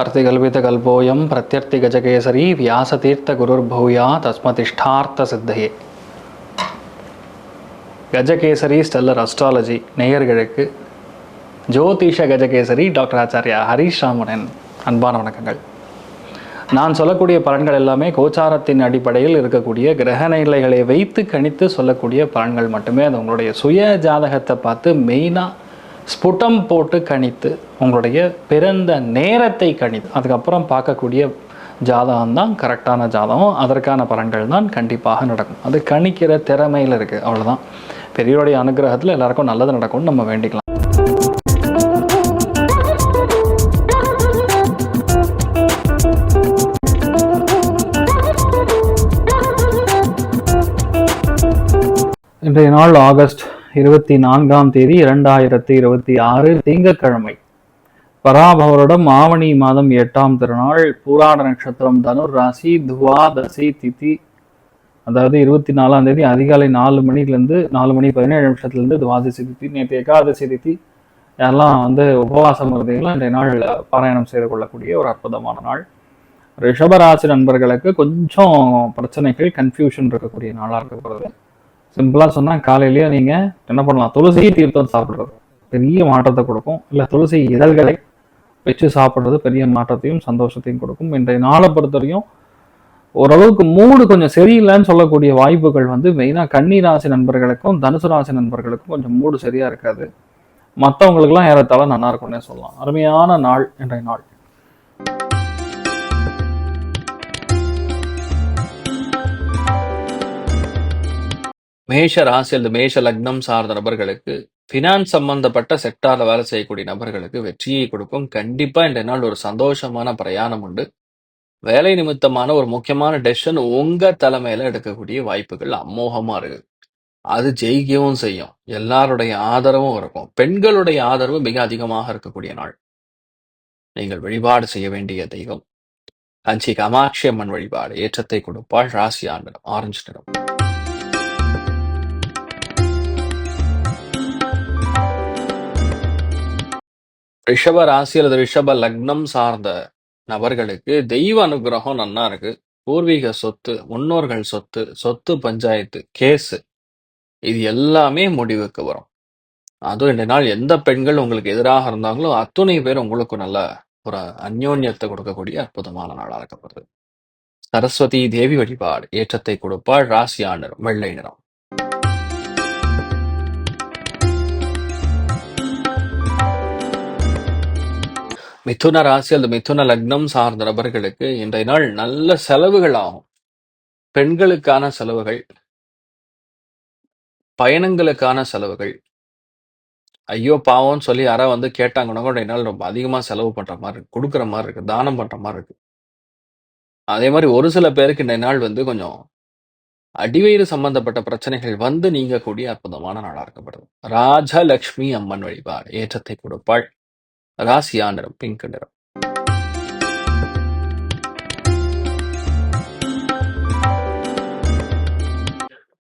अर्तिकल्पितकल्पोऽयं प्रत्यर्तिगजकेसरी व्यासतीर्थगुरुर्भूया தஸ்மதிஷ்டார்த்த Gajakesari stellar astrology நேயர்களுக்கு ஜோதிஷ Gajakesari doctor Acharya Harish ராமனின் அன்பான வணக்கங்கள். நான் சொல்லக்கூடிய பலன்கள் எல்லாமே கோச்சாரத்தின் அடிப்படையில் இருக்கக்கூடிய கிரக நிலைகளை வைத்து கணித்து சொல்லக்கூடிய பலன்கள் மட்டுமே. அது உங்களுடைய சுய ஜாதகத்தை பார்த்து மெயினாக ஸ்புட்டம் போட்டு கணித்து உங்களுடைய பிறந்த நேரத்தை கணித்து அதுக்கப்புறம் பார்க்கக்கூடிய ஜாதகம் தான் கரெக்டான ஜாதகம். அதற்கான பலன்கள் தான் கண்டிப்பாக நடக்கும். அது கணிக்கிற திறமையில் இருக்குது, அவ்வளோதான். பெரியவருடைய அனுகிரகத்தில் எல்லாருக்கும் நல்லது நடக்கும்னு நம்ம வேண்டிக்கலாம். இன்றைய நாள் ஆகஸ்ட் 24ஆம் தேதி 2026 திங்கட்கிழமை. பராபவரிடம் ஆவணி மாதம் 8ஆம் திருநாள், பூராட நட்சத்திரம், தனுர் ராசி, துவாதசி திதி, அதாவது 24ஆம் தேதி அதிகாலை 4 மணிலேருந்து 4 மணி 17 நிமிஷத்துலேருந்து துவாதசி திதி. நேற்று ஏகாதசி திதி. யாரெல்லாம் உபவாசம் இருந்தீங்களோ இன்றைய நாள் பாராயணம் செய்து கொள்ளக்கூடிய ஒரு அற்புதமான நாள். ரிஷபராசி நண்பர்களுக்கு கொஞ்சம் பிரச்சனைகள், கன்ஃபியூஷன் இருக்கக்கூடிய நாளாக இருக்கப்படுது. சிம்பிளாக சொன்னால் காலையிலேயே நீங்கள் என்ன பண்ணலாம், துளசி தீர்த்தம் சாப்பிட்றது பெரிய மாற்றத்தை கொடுக்கும். இல்லை துளசி இதழ்களை வச்சு சாப்பிட்றது பெரிய மாற்றத்தையும் சந்தோஷத்தையும் கொடுக்கும். இன்றைய நாளை பொறுத்தவரையும் ஓரளவுக்கு மூடு கொஞ்சம் சரியில்லைன்னு சொல்லக்கூடிய வாய்ப்புகள் மெயினாக கன்னி ராசி நண்பர்களுக்கும் தனுசு ராசி நண்பர்களுக்கும் கொஞ்சம் மூடு சரியாக இருக்காது. மற்றவங்களுக்கெல்லாம் ஏறத்தாழ நல்லா இருக்கும்னே சொல்லலாம். அருமையான நாள் இன்றைய நாள். மேஷ ராசி அல்லது மேஷ லக்னம் சார்ந்த நபர்களுக்கு, ஃபினான்ஸ் சம்பந்தப்பட்ட செக்டார்ல வேலை செய்யக்கூடிய நபர்களுக்கு வெற்றியை கொடுக்கும். கண்டிப்பா இந்த நாள் ஒரு சந்தோஷமான பிரயாணம் உண்டு. வேலை நிமித்தமான ஒரு முக்கியமான டெசிஷன் உங்க தலைமையில எடுக்கக்கூடிய வாய்ப்புகள் அமோகமா இருக்கு. அது ஜெயிக்கவும் செய்யும். எல்லாருடைய ஆதரவும் இருக்கும். பெண்களுடைய ஆதரவு மிக அதிகமாக இருக்கக்கூடிய நாள். நீங்கள் வழிபாடு செய்ய வேண்டிய தெய்வம் காஞ்சி காமாட்சி அம்மன் வழிபாடு ஏற்றத்தை கொடுப்பாள். ராசி ஆண்டு ஆரஞ்சு நிறம். ரிஷப ராசி அல்லது ரிஷப லக்னம் சார்ந்த நபர்களுக்கு தெய்வ அனுகிரகம் நன்னா இருக்கு. பூர்வீக சொத்து, முன்னோர்கள் சொத்து, சொத்து பஞ்சாயத்து, கேஸு, இது எல்லாமே முடிவுக்கு வரும். அதுவும் இந்த நாள் எந்த பெண்கள் உங்களுக்கு எதிராக இருந்தாங்களோ அத்துணை பேர் உங்களுக்கு நல்ல ஒரு அந்யோன்யத்தை கொடுக்கக்கூடிய அற்புதமான நாளாக இருக்கப்படுது. சரஸ்வதி தேவி வழிபாடு ஏற்றத்தை கொடுப்பாள். ராசியா நிறம் வெள்ளை நிறம். மிதுன ராசி அல்லது மிதுன லக்னம் சார்ந்த நபர்களுக்கு இன்றைய நாள் நல்ல செலவுகள் ஆகும். பெண்களுக்கான செலவுகள், பயணங்களுக்கான செலவுகள், ஐயோ பாவம்னு சொல்லி யாராவது கேட்டாங்கன்னா கூட இன்றைய நாள் ரொம்ப அதிகமா செலவு பண்ற மாதிரி இருக்கு, கொடுக்குற மாதிரி இருக்கு, தானம் பண்ற மாதிரி இருக்கு. அதே மாதிரி ஒரு சில பேருக்கு இன்றைய நாள் கொஞ்சம் அடிவயிறு சம்பந்தப்பட்ட பிரச்சனைகள் நீங்கக்கூடிய அற்புதமான நாளா இருக்கப்படுது. ராஜலட்சுமி அம்மன் வழிபாடு ஏற்றத்தை கொடுப்பாள். ராசியா நிறம் பிங்க் நிறம்.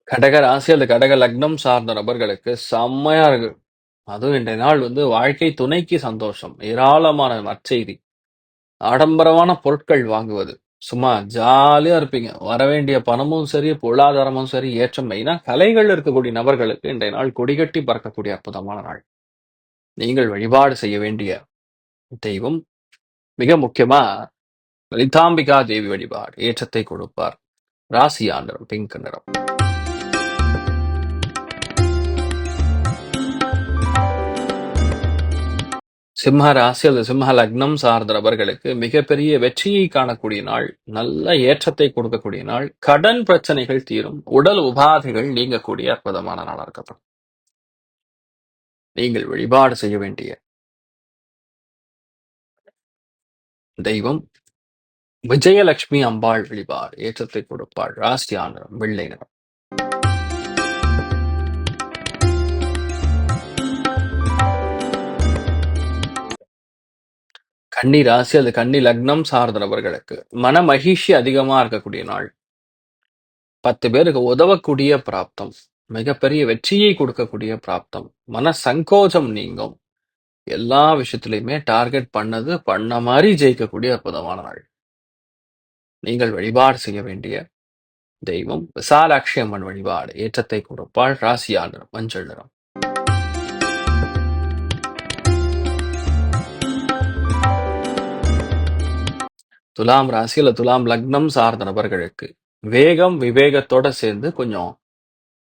கடக ராசி அல்லது கடக லக்னம் சார்ந்த நபர்களுக்கு செம்மையா இருக்கு. அதுவும் இன்றைய நாள் வாழ்க்கை துணைக்கு சந்தோஷம், ஏராளமான நற்செய்தி, ஆடம்பரமான பொருட்கள் வாங்குவது, சும்மா ஜாலியா இருப்பீங்க. வரவேண்டிய பணமும் சரி, பொருளாதாரமும் சரி ஏற்றம். மெயினா கலைகள் இருக்கக்கூடிய நபர்களுக்கு இன்றைய நாள் கொடிகட்டி பறக்கக்கூடிய அற்புதமான நாள். நீங்கள் வழிபாடு செய்ய வேண்டிய தெய்வம் மிக முக்கியமா லலிதாம்பிகா தேவி வழிபாடு ஏற்றத்தை கொடுப்பார். ராசியா நிறம் பிங்க் நிறம். சிம்ம ராசி அல்லது சிம்ம லக்னம் சார்ந்த நபர்களுக்கு மிகப்பெரிய வெற்றியை காணக்கூடிய நாள், நல்ல ஏற்றத்தை கொடுக்கக்கூடிய நாள். கடன் பிரச்சனைகள் தீரும், உடல் உபாதைகள் நீங்கக்கூடிய அற்புதமான நாளாக இருக்கப்படும். நீங்கள் வழிபாடு செய்ய வேண்டிய தெய்வம் விஜயலட்சுமி அம்பாள் வழிபாடு ஏற்றத்தை கொடுப்பாள். ராசியா நிறம் வெள்ளை நிறம். கன்னி ராசி அது கன்னி லக்னம் சார்ந்த நபர்களுக்கு மன மகிழ்ச்சி அதிகமா இருக்கக்கூடிய நாள். 10 பேருக்கு உதவக்கூடிய பிராப்தம், மிகப்பெரிய வெற்றியை கொடுக்கக்கூடிய பிராப்தம், மன சங்கோஜம் நீங்கும். எல்லா விஷயத்திலையுமே டார்கெட் பண்ண மாதிரி ஜெயிக்கக்கூடிய அற்புதமான நாள். நீங்கள் வழிபாடு செய்ய வேண்டிய தெய்வம் விசாலாட்சி அம்மன் வழிபாடு. ஏற்றத்தை கொடுப்பாள். ராசியா நிறம் மஞ்சள் நிறம். துலாம் ராசி இல்ல துலாம் லக்னம் சார்ந்த நபர்களுக்கு வேகம் விவேகத்தோட சேர்ந்து கொஞ்சம்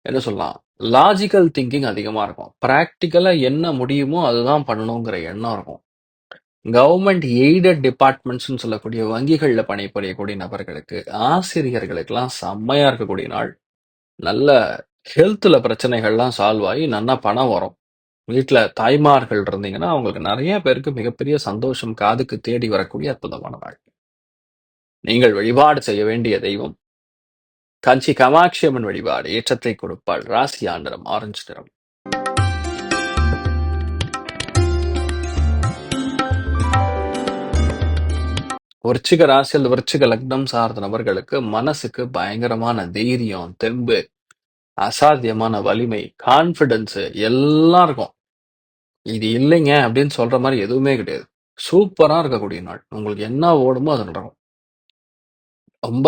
என்ன சொல்லலாம், லாஜிக்கல் திங்கிங் அதிகமா இருக்கும். பிராக்டிக்கலா என்ன முடியுமோ அதுதான் பண்ணணுங்கிற எண்ணம் இருக்கும். கவர்மெண்ட் எய்டட் டிபார்ட்மெண்ட்ஸ்னு சொல்லக்கூடிய வங்கிகள்ல பணிபுரியக்கூடிய நபர்களுக்கு, ஆசிரியர்களுக்கெல்லாம் செம்மையா இருக்கக்கூடிய நாள். நல்ல ஹெல்த்ல பிரச்சனைகள்லாம் சால்வ் ஆகி நல்லா பணம் வரும். வீட்டுல தாய்மார்கள் இருந்தீங்கன்னா அவங்களுக்கு நிறைய பேருக்கு மிகப்பெரிய சந்தோஷம் காதுக்கு தேடி வரக்கூடிய அற்புதமான நாள். நீங்கள் வழிபாடு செய்ய வேண்டிய தெய்வம் காஞ்சி காமாட்சி அம்மன் வழிபாடு. ஏற்றத்தை கொடுப்பாள். ராசியா நிறம் ஆரஞ்சு நிறம். விருச்சிக ராசி அல்லது விருச்சிக லக்னம் சார்ந்த நபர்களுக்கு மனசுக்கு பயங்கரமான தைரியம், தெம்பு, அசாத்தியமான வலிமை, கான்பிடன்ஸ் எல்லாம் இருக்கும். இது இல்லைங்க அப்படின்னு சொல்ற மாதிரி எதுவுமே கிடையாது. சூப்பரா இருக்கக்கூடிய நாள். உங்களுக்கு என்ன ஓடுமோ அது நடக்கும். ரொம்ப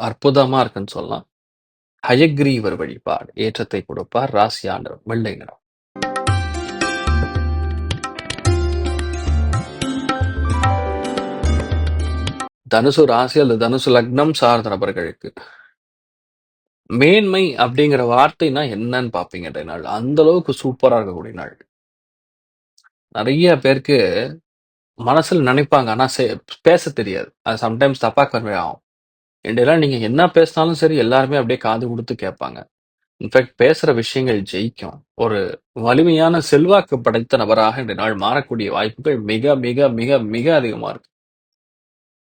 அற்புதமா இருக்குன்னு சொல்லலாம். ஹயக்ரீவர் வழிபாடு. ஏற்றத்தை கொடுப்பார். ராசியா நிறம் வெள்ளை நிறம். தனுசு ராசி அல்லது தனுசு லக்னம் சார்ந்த நபர்களுக்கு மேன்மை அப்படிங்கிற வார்த்தைனா என்னன்னு பாப்பீங்க இன்றைய நாள். அந்த அளவுக்கு சூப்பரா இருக்கக்கூடிய நாள். நிறைய பேருக்கு மனசுல நினைப்பாங்க, ஆனா பேச தெரியாது. அது சம்டைம்ஸ் தப்பா கன்வே ஆகும். இன்றையெல்லாம் நீங்க என்ன பேசினாலும் சரி எல்லாருமே அப்படியே காது கொடுத்து கேட்பாங்க. இன்ஃபேக்ட் பேசுற விஷயங்கள் ஜெயிக்கும். ஒரு வலிமையான செல்வாக்கு படைத்த நபராக இன்றைய நாள் மாறக்கூடிய வாய்ப்புகள் மிக மிக மிக மிக அதிகமா இருக்கு.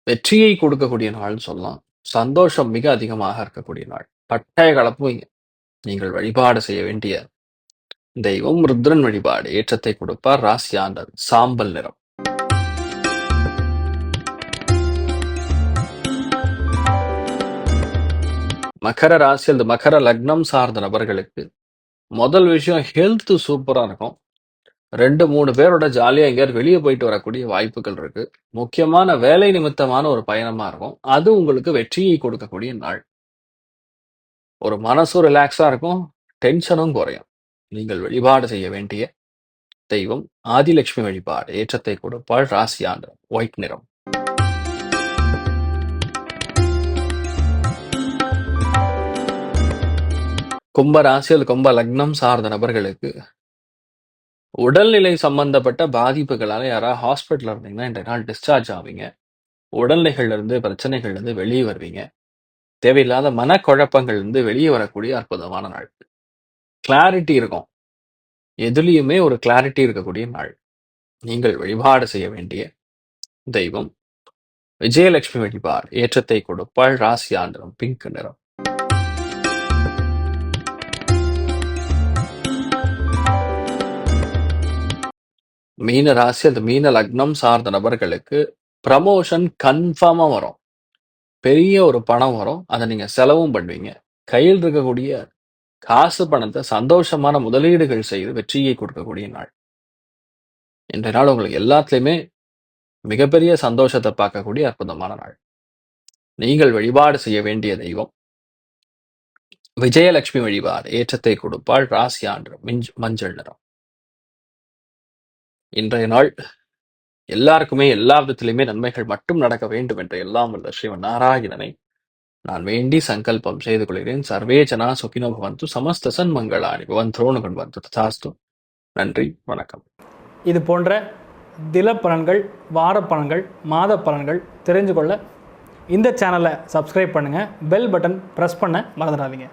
வெற்றியை கொடுக்கக்கூடிய நாள்னு சொல்லலாம். சந்தோஷம் மிக அதிகமாக இருக்கக்கூடிய நாள். பட்டய கலப்புவீங்க. நீங்கள் வழிபாடு செய்ய வேண்டிய தெய்வம் ருத்ரன் வழிபாடு. ஏற்றத்தை கொடுப்பார். ராசியாண்டர் சாம்பல் நிறம். மகர ராசி அல்லது மகர லக்னம் சார்ந்த நபர்களுக்கு முதல் விஷயம் ஹெல்த் சூப்பரா இருக்கும். 2-3 பேரோட ஜாலியா எங்கேயாவது வெளியே போயிட்டு வரக்கூடிய வாய்ப்புகள் இருக்கு. முக்கியமான வேலை நிமித்தமான ஒரு பயணமா இருக்கும். அது உங்களுக்கு வெற்றியை கொடுக்கக்கூடிய நாள். ஒரு மனசும் ரிலாக்ஸா இருக்கும். டென்ஷனும் குறையும். நீங்கள் வழிபாடு செய்ய வேண்டிய தெய்வம் ஆதிலட்சுமி வழிபாடு. ஏற்றத்தை கொடுப்பாள். ராசியாண்டர் ஒயிட் நிறம். கும்ப ராசி அல்லது கும்ப லக்னம் சார்ந்த நபர்களுக்கு உடல்நிலை சம்பந்தப்பட்ட பாதிப்புகளால யாராவது ஹாஸ்பிட்டல் இருந்தீங்கன்னா இன்றைய நாள் டிஸ்சார்ஜ் ஆவீங்க. உடல்நிலைகள்ல இருந்து பிரச்சனைகள்ல இருந்து வெளியே வருவீங்க. தேவையில்லாத மனக்குழப்பங்கள் இருந்து வெளியே வரக்கூடிய அற்புதமான நாள். கிளாரிட்டி இருக்கும். எதுலயுமே ஒரு கிளாரிட்டி இருக்கக்கூடிய நாள். நீங்கள் வழிபாடு செய்ய வேண்டிய தெய்வம் விஜயலட்சுமி வழிபாடு. ஏற்றத்தை கொடுப்பாள். ராசியாண்டரம் பிங்க் நிறம். மீன ராசி அந்த மீன லக்னம் சார்ந்த நபர்களுக்கு ப்ரமோஷன் கன்ஃபார்மா வரும். பெரிய ஒரு பணம் வரும். அதை நீங்க செலவும் பண்ணுவீங்க. கையில் இருக்கக்கூடிய காசு பணத்தை சந்தோஷமான முதலீடுகள் செய்து வெற்றியை கொடுக்கக்கூடிய நாள். இன்றைய நாள் உங்களுக்கு எல்லாத்துலயுமே மிகப்பெரிய சந்தோஷத்தை பார்க்கக்கூடிய அற்புதமான நாள். நீங்கள் வழிபாடு செய்ய வேண்டிய தெய்வம் விஜயலட்சுமி வழிபாடு. ஏற்றத்தை கொடுப்பாள். ராசியாண்டு மஞ்சள் நிறம். இன்றைய நாள் எல்லாருக்குமே எல்லா விதத்திலுமே நன்மைகள் மட்டும் நடக்க வேண்டும் என்ற எல்லாம் வல்ல ஸ்ரீமன் நாராயணனை நான் வேண்டி சங்கல்பம் செய்து கொள்கிறேன். சர்வே ஜனா சுகினோ பவந்து, சமஸ்த சன்மங்களானி பவந்தோ பவந்து ததாஸ்து. நன்றி, வணக்கம். இது போன்ற தில பலன்கள், வார பலன்கள், மாத பலன்கள் தெரிஞ்சு கொள்ள இந்த சேனலை சப்ஸ்கிரைப் பண்ணுங்கள். பெல் பட்டன் ப்ரெஸ் பண்ண மறந்துடாதீங்க.